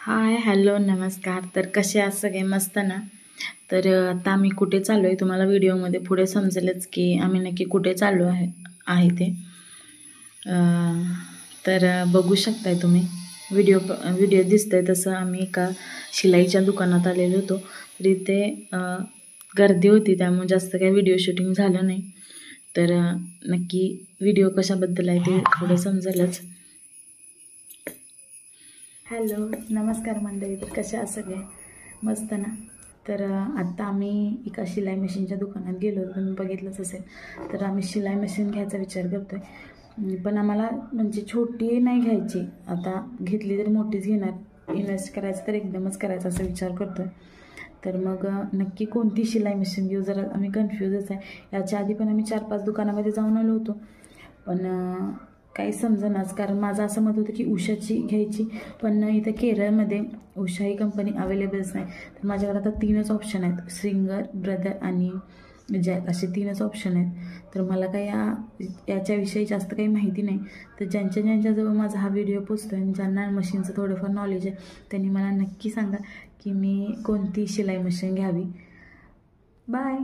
हाय, hello, नमस्कार. तर कसे आहात सगळे? मस्त ना? तर आता आम्ही कुठे चाललो आहे तुम्हाला व्हिडिओमध्ये पुढे समजेलच की आम्ही नक्की कुठे चाललो आहे ते. तर बघू शकताय तुम्ही व्हिडिओ दिसतंय तसं आम्ही एका शिलाईच्या दुकानात आलेलो होतो. तर इथे गर्दी होती त्यामुळे जास्त काही व्हिडिओ शूटिंग झालं नाही. तर नक्की व्हिडिओ कशाबद्दल आहे ते पुढे समजेलच. हॅलो, नमस्कार मंडळी. तर कशा आहात सगळे? मस्त ना? तर आत्ता आम्ही एका शिलाई मशीनच्या दुकानात गेलो होतो, तुम्ही बघितलंच असेल. तर आम्ही शिलाई मशीन घ्यायचा विचार करतो आहे, पण आम्हाला म्हणजे छोटी नाही घ्यायची. आता घेतली तरी मोठीच घेणार. इन्व्हेस्ट करायचं तर एकदमच करायचा असा विचार करतो आहे. तर मग नक्की कोणती शिलाई मशीन घेऊ, जरा आम्ही कन्फ्यूजच आहे. याच्या आधी पण आम्ही 4-5 दुकानामध्ये जाऊन आलो होतो, पण काही समजेनाच. कारण माझं असं मत होतं की उषाची घ्यायची, पण इथं केरळमध्ये उषा ही कंपनी अवेलेबलच नाही. तर माझ्याकडे आता 3च ऑप्शन आहेत, स्ट्रिंगर, ब्रदर आणि जॅक, असे 3च ऑप्शन आहेत. तर मला काही याच्याविषयी जास्त काही माहिती नाही. तर ज्यांच्याजवळ माझा हा व्हिडिओ पोचतो आहे आणि ज्यांना मशीनचं थोडंफार नॉलेज आहे त्यांनी मला नक्की सांगा की मी कोणती शिलाई मशीन घ्यावी. बाय.